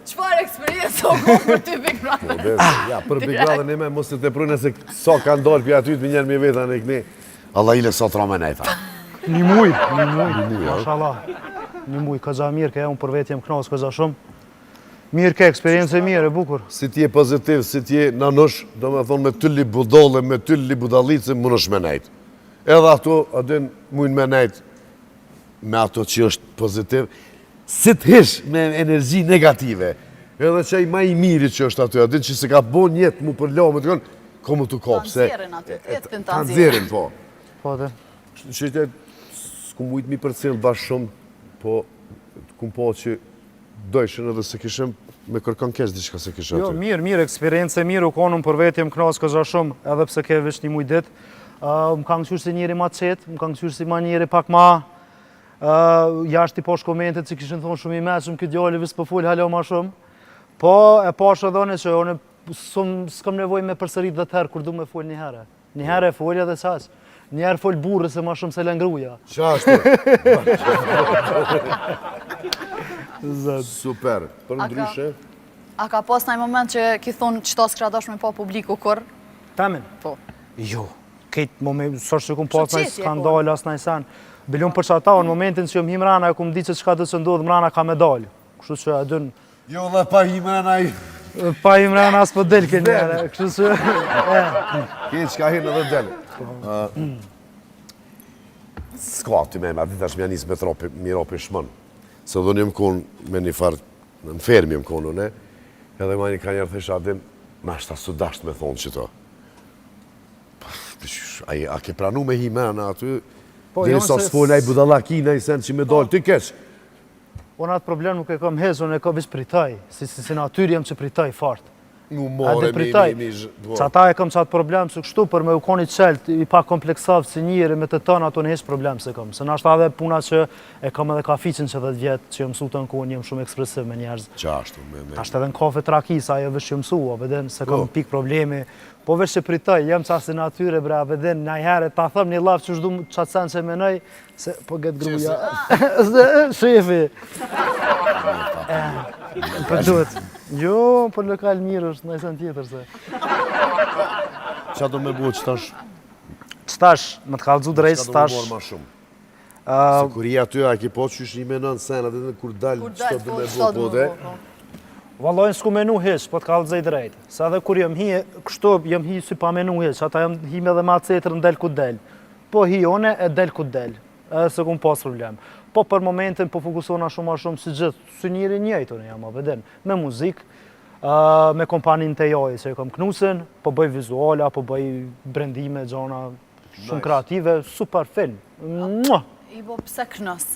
Çfarë eksperiencë o ku për ty Big Brother? Ja, për Big Brother me mos të teprujnë se sa ka ndorë për aty të më njerë me vetën e këni. Allah ile sa trama nejta. Një muj, mashallah. Një muj, këza mirë, ka unë për vetë jem knasë, këza shumë. Mirë ke, eksperiencë mirë, e bukur. Si t'je pozitiv, si t'je nanush, do me thonë me tylli budolle, me tylli budalice, më nësh me nejt. Edhe ato, adin, mujnë me nejt me ato që është pozitiv, si t'hish me energji negative. Edhe që i ma i miri që është aty, adin që se ka bo njetë mu për lau, me të kënë, komu t'u kopë. Tanzirin aty, t'jetë Tanzirin, po. Po, dhe. Që të s'ku mujtë mi për cilë bashkë shumë, po, t'kum po që dojshën edhe se kishëm me kërkan kesh diçka se kishëm Jo, aty. mirë, eksperiencë mirë, u konëm për vetë jem knasë këza shumë, edhe pse ke vesh një muj ditë. Më kanë qyrë si njeri ma qetë, më kanë qyrë si ma njeri pak ma, jashtë i posh komentet që kishën thonë shumë i meqëm, këtë djali vis për full halo ma shumë. Po, e posh edhe one që one s'kam nevoj me përsërit dhe tërë kur du me full një herë. Një herë e full edhe qaq. Një herë full burë se ma shumë se lëngruja. Qashtu? Super. Për ndryshe? A ka pas në moment që ki thonë qëta s'kra dash me pa publiku kur? Tamen? Po. Jo, këtë moment, sërë që kum pas në skandal, as në sen. Bilun për që ata, në momentin që jom himrana, e kum di që qka të që ndodhë mrana ka medalj. Kështu që adun... Jo, dhe pa himrana i... Pa himrana as për del kënë njëre, kështu që... Këtë qka hinë edhe del. S'ka ty me, ati tash me janis me miropi shmën. Se dhe një më konë me një farë, në fermi më konë, ne? Edhe ma një ka njerë thesha adin, ma shta su dasht me thonë që to. A ke pranu me himena aty? Dhe sa s'folja i budalakina i sen që me dollë, ty keq? Unë atë problem nuk e kam hez, unë e kam vish pritaj, si natyri jem që pritaj fartë. Mu more, që ata e kam qatë problem që kështu për me u koni qelt i pa kompleksav si njëri me të tënë ato në hesh problem se kam. Se nashta edhe puna që e kam edhe kaficin që 10 vjetë që jë mësu të në kohën jem shumë ekspresiv me njerëz. Qashtu, me. Ashtë edhe në kafe trakisa, ajo vësh që mësu, aveden se kam pik problemi. Po vesh që pritaj, jem qa si natyre bre, aveden najhere, ta thëm një laf që shdu qatë sen që menoj, se po gëtë gruja. Shefi. Për duhet. Jo, për lokal mirë është, nëjësën tjetër se. Qa do me buë qëtash? Qëtash, më të kalëzu drejt, qëtash... Qëka do me ma shumë? Se kur i aty, a ki po që është një menon sen, atë dhe kur dalë, qëta do me buë po dhe? Valojnë s'ku menu heq, po të kalëzej drejt. Se edhe kur jem hi, kështu jem hi si pa menu heq, ata jem hi me dhe ma cetër në del ku del. Po hi one e del ku del, edhe se ku më pas problem. Po për momentin po fokusona shumë si gjithë, si njëri njëjtë unë jam aveden, me muzik, me kompanin të joj, se e kom knusin, po bëj vizuala, po bëj brendime, gjona shumë kreative, super film. I bo pse knës?